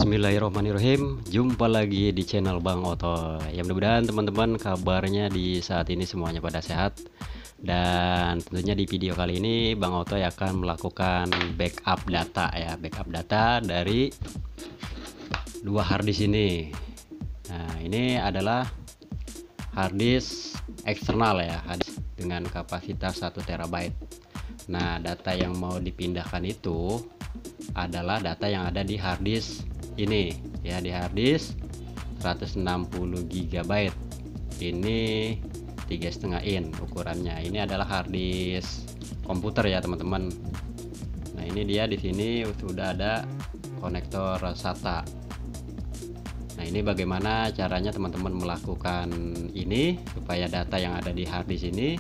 Bismillahirrahmanirrahim. Jumpa lagi di channel Bang Oto. Ya, mudah-mudahan teman-teman kabarnya di saat ini semuanya pada sehat. Dan tentunya di video kali ini Bang Oto akan melakukan backup data ya, backup data dari dua harddisk ini. Nah, ini adalah harddisk eksternal ya, harddisk dengan kapasitas 1 TB. Nah, data yang mau dipindahkan itu adalah data yang ada di harddisk ini ya, di harddisk 160 GB. Ini 3,5 in ukurannya. Ini adalah harddisk komputer ya teman-teman. Nah, ini dia, di sini sudah ada konektor SATA. Nah, ini bagaimana caranya teman-teman melakukan ini supaya data yang ada di harddisk ini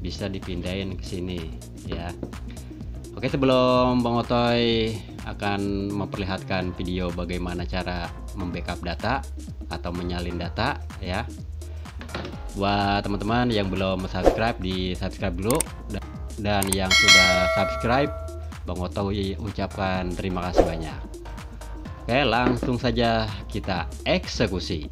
bisa dipindahin ke sini ya. Oke, sebelum Bang Otoy akan memperlihatkan video bagaimana cara membackup data atau menyalin data ya, buat teman-teman yang belum subscribe, di subscribe dulu, dan yang sudah subscribe Bang Otoy ucapkan terima kasih banyak. Oke, langsung saja kita eksekusi.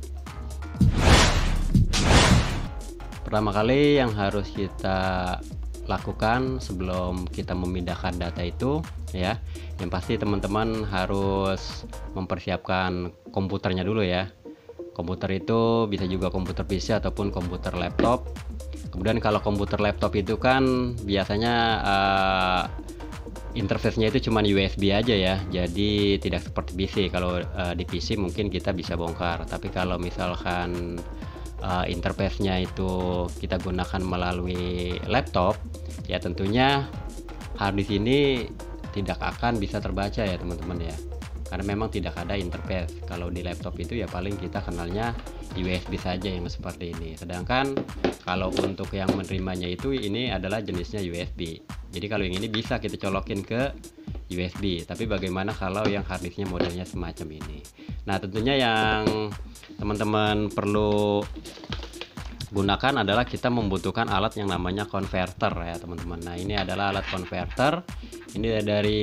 Pertama kali yang harus kita lakukan sebelum kita memindahkan data itu ya, yang pasti teman-teman harus mempersiapkan komputernya dulu ya. Komputer itu bisa juga komputer PC ataupun komputer laptop. Kemudian kalau komputer laptop itu kan biasanya interface-nya itu cuman USB aja ya, jadi tidak seperti PC. Kalau di PC mungkin kita bisa bongkar, tapi kalau misalkan interface-nya itu kita gunakan melalui laptop ya, tentunya harddisk ini tidak akan bisa terbaca ya teman-teman ya, karena memang tidak ada interface. Kalau di laptop itu ya paling kita kenalnya USB saja yang seperti ini, sedangkan kalau untuk yang menerimanya itu ini adalah jenisnya USB. Jadi kalau yang ini bisa kita colokin ke USB, tapi bagaimana kalau yang harddisknya modelnya semacam ini? Nah, tentunya yang teman-teman perlu gunakan adalah kita membutuhkan alat yang namanya converter ya teman-teman. Nah, ini adalah alat converter. Ini dari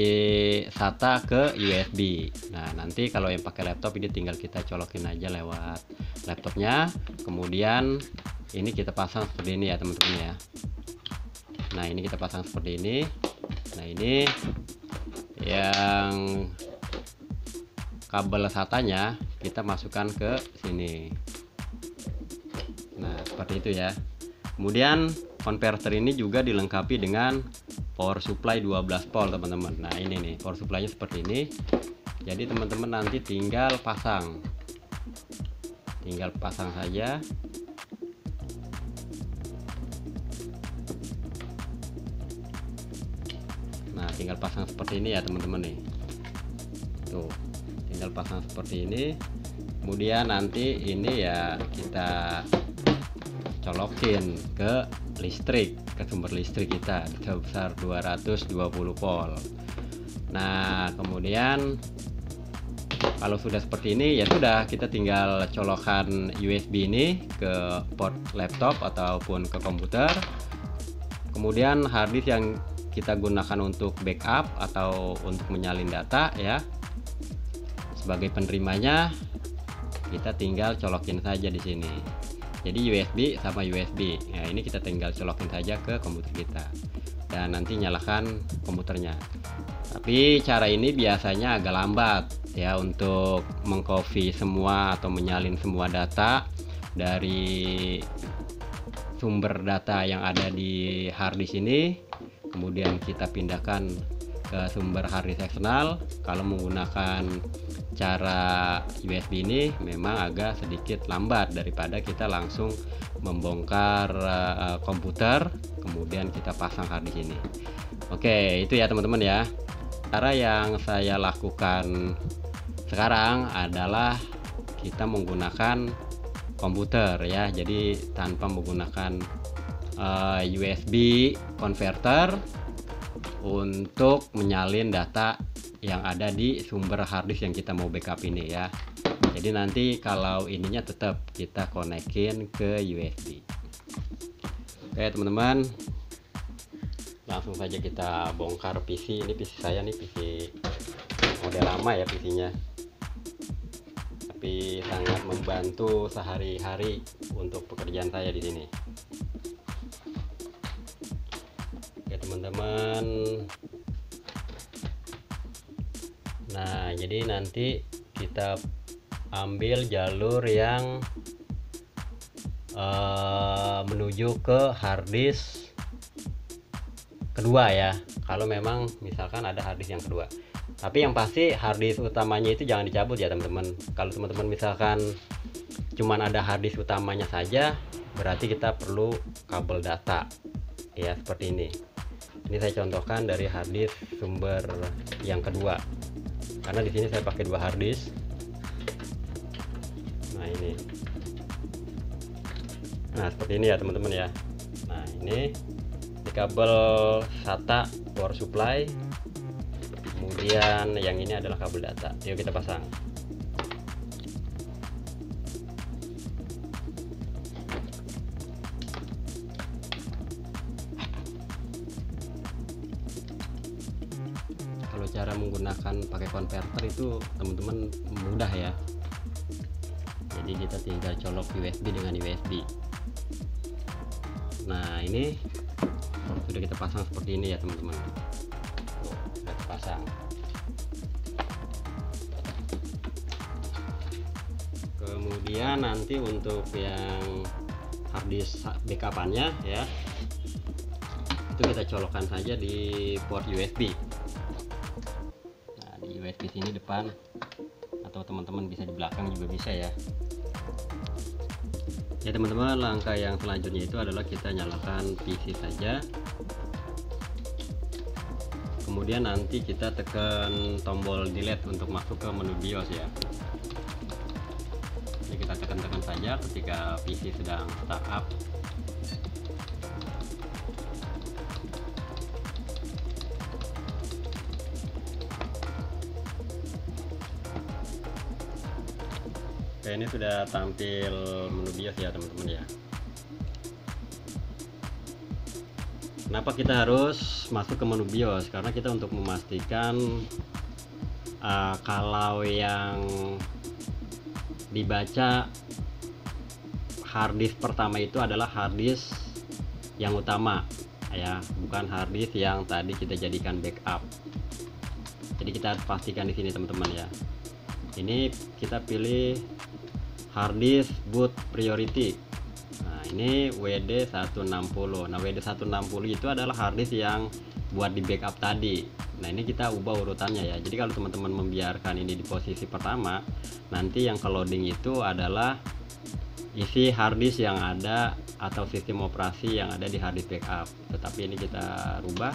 SATA ke USB. Nah, nanti kalau yang pakai laptop ini tinggal kita colokin aja lewat laptopnya. Kemudian ini kita pasang seperti ini ya teman-teman ya. Nah, ini kita pasang seperti ini. Nah, ini yang kabel SATA-nya kita masukkan ke sini. Nah, seperti itu ya. Kemudian konverter ini juga dilengkapi dengan power supply 12 volt teman-teman. Nah, ini nih power supply-nya seperti ini. Jadi teman-teman nanti tinggal pasang saja. Nah, tinggal pasang seperti ini ya teman-teman nih. Tuh, tinggal pasang seperti ini. Kemudian nanti ini ya kita colokin ke listrik, ke sumber listrik kita sebesar 220 volt. Nah, kemudian kalau sudah seperti ini ya sudah, kita tinggal colokan USB ini ke port laptop ataupun ke komputer. Kemudian harddisk yang kita gunakan untuk backup atau untuk menyalin data ya, sebagai penerimanya kita tinggal colokin saja di sini. Jadi USB sama USB. Nah, ini kita tinggal colokin saja ke komputer kita dan nanti nyalakan komputernya. Tapi cara ini biasanya agak lambat ya untuk mengcopy semua atau menyalin semua data dari sumber data yang ada di harddisk ini, kemudian kita pindahkan ke sumber harddisk eksternal. Kalau menggunakan cara USB ini memang agak sedikit lambat daripada kita langsung membongkar komputer kemudian kita pasang harddisk ini. Oke, itu ya teman-teman ya. Cara yang saya lakukan sekarang adalah kita menggunakan komputer ya, jadi tanpa menggunakan USB converter untuk menyalin data yang ada di sumber harddisk yang kita mau backup ini ya. Jadi nanti kalau ininya tetap kita konekin ke USB. Oke teman-teman, langsung saja kita bongkar PC. Ini PC saya nih, PC model lama ya PC-nya. tapi sangat membantu sehari-hari untuk pekerjaan saya di sini. Oke teman-teman, nah jadi nanti kita ambil jalur yang menuju ke harddisk kedua ya, kalau memang misalkan ada harddisk yang kedua. Tapi yang pasti harddisk utamanya itu jangan dicabut ya teman-teman. Kalau teman-teman misalkan cuman ada harddisk utamanya saja, berarti kita perlu kabel data ya, seperti ini. Ini saya contohkan dari harddisk sumber yang kedua, karena di sini saya pakai dua harddisk. Nah ini, nah seperti ini ya teman-teman ya. Nah ini di kabel SATA power supply, kemudian yang ini adalah kabel data. Yuk kita pasang. Kalau cara menggunakan pakai konverter itu teman-teman mudah ya. Jadi kita tinggal colok USB dengan USB. Nah ini sudah kita pasang seperti ini ya teman-teman. Sudah terpasang. Kemudian nanti untuk yang harddisk backupannya ya, itu kita colokkan saja di port USB. Nah di USB sini depan, atau teman-teman bisa di belakang juga bisa ya. Ya teman-teman, langkah yang selanjutnya itu adalah kita nyalakan PC saja. Kemudian nanti kita tekan tombol delete untuk masuk ke menu BIOS ya. Jadi kita tekan-tekan saja ketika PC sedang startup. Oke, ini sudah tampil menu BIOS ya teman-teman ya. Kenapa kita harus masuk ke menu BIOS? Karena kita untuk memastikan kalau yang dibaca harddisk pertama itu adalah harddisk yang utama ya, bukan harddisk yang tadi kita jadikan backup. Jadi kita harus pastikan di sini teman-teman ya. Ini kita pilih harddisk boot priority. Nah ini WD160. Nah WD160 itu adalah harddisk yang buat di backup tadi. Nah ini kita ubah urutannya ya. Jadi kalau teman-teman membiarkan ini di posisi pertama, nanti yang ke loading itu adalah isi harddisk yang ada atau sistem operasi yang ada di harddisk backup. Tetapi ini kita rubah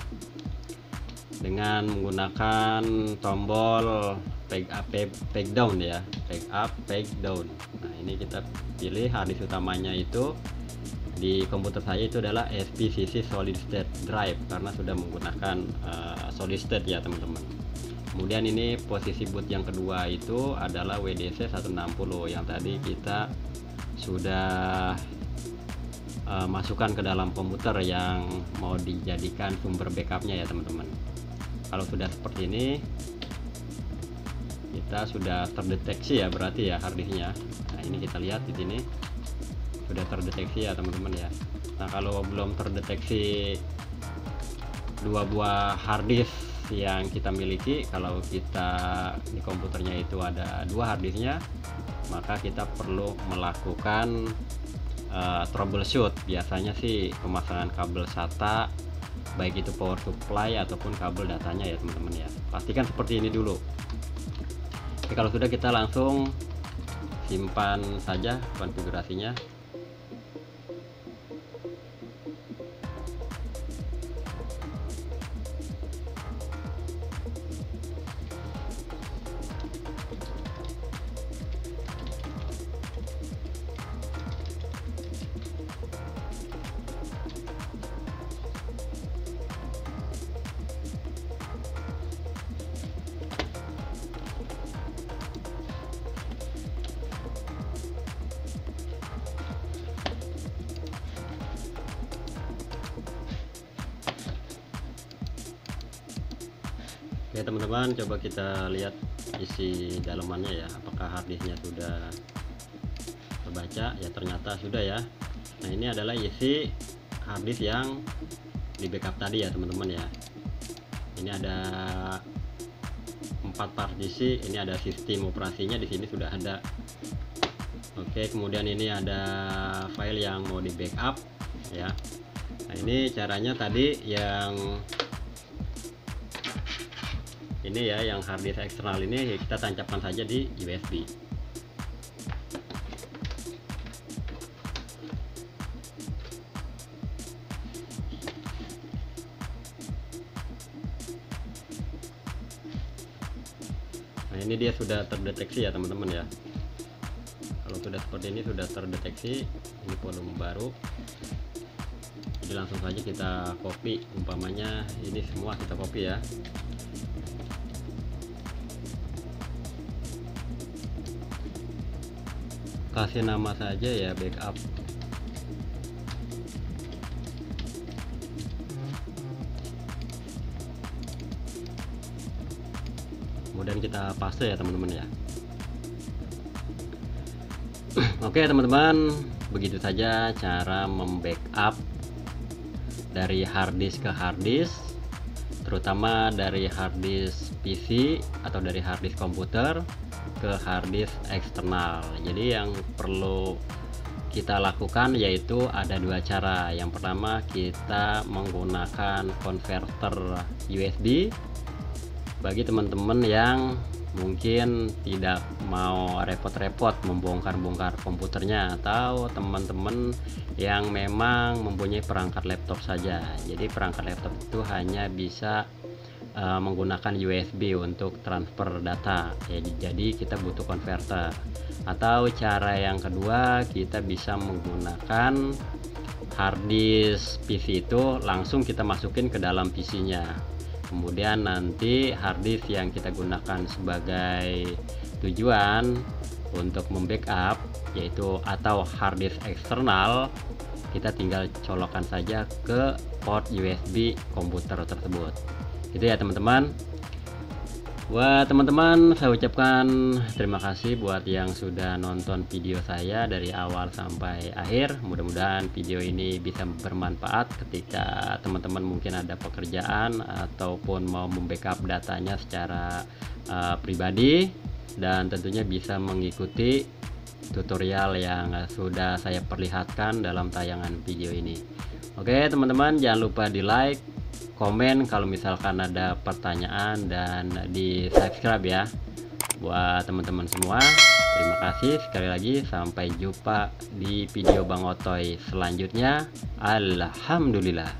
dengan menggunakan tombol peg down ya, peg up, peg down. Nah ini kita pilih harddisk utamanya itu di komputer saya itu adalah SPCC solid state drive, karena sudah menggunakan solid state ya teman-teman. Kemudian ini posisi boot yang kedua itu adalah WDC 160 yang tadi kita sudah masukkan ke dalam komputer yang mau dijadikan sumber backupnya ya teman-teman. Kalau sudah seperti ini, kita sudah terdeteksi ya berarti ya harddisknya. Nah ini kita lihat di sini sudah terdeteksi ya teman-teman ya. Nah kalau belum terdeteksi dua buah harddisk yang kita miliki, kalau kita di komputernya itu ada dua harddisknya, maka kita perlu melakukan troubleshoot. Biasanya sih pemasangan kabel SATA, baik itu power supply ataupun kabel datanya ya teman-teman ya. Pastikan seperti ini dulu. Oke, kalau sudah kita langsung simpan saja konfigurasinya. Oke teman-teman, coba kita lihat isi dalamannya ya, apakah apakah harddisknya sudah terbaca? Ya ternyata sudah ya. Nah ini adalah isi harddisk yang di backup tadi ya teman-teman ya. Ini ada 4 partisi, ini ada sistem operasinya di sini sudah ada. Oke, kemudian ini ada file yang mau di backup ya. Nah ini caranya tadi yang ini ya, yang harddisk eksternal ini kita tancapkan saja di USB. Nah ini dia sudah terdeteksi ya teman-teman ya. Kalau sudah seperti ini sudah terdeteksi, ini volume baru. Jadi langsung saja kita copy, umpamanya ini semua kita copy ya. Kasih nama saja ya backup. Kemudian kita paste ya teman-teman ya. Oke teman-teman, begitu saja cara membackup dari harddisk ke harddisk, terutama dari harddisk PC atau dari harddisk komputer ke harddisk eksternal. Jadi yang perlu kita lakukan yaitu ada 2 cara. Yang pertama kita menggunakan konverter USB. Bagi teman-teman yang mungkin tidak mau repot-repot membongkar-bongkar komputernya, atau teman-teman yang memang mempunyai perangkat laptop saja. Jadi perangkat laptop itu hanya bisa menggunakan USB untuk transfer data ya, jadi kita butuh konverter. Atau cara yang kedua, kita bisa menggunakan harddisk PC itu langsung kita masukin ke dalam PC-nya. Kemudian nanti harddisk yang kita gunakan sebagai tujuan untuk membackup yaitu atau harddisk eksternal, kita tinggal colokkan saja ke port USB komputer tersebut. Itu ya teman-teman. Buat teman-teman, saya ucapkan terima kasih buat yang sudah nonton video saya dari awal sampai akhir. Mudah-mudahan video ini bisa bermanfaat ketika teman-teman mungkin ada pekerjaan ataupun mau membackup datanya secara pribadi, dan tentunya bisa mengikuti tutorial yang sudah saya perlihatkan dalam tayangan video ini. Oke teman-teman, jangan lupa di like, komen kalau misalkan ada pertanyaan, dan di subscribe ya buat teman-teman semua. Terima kasih sekali lagi, sampai jumpa di video Bang Otoy selanjutnya. Alhamdulillah.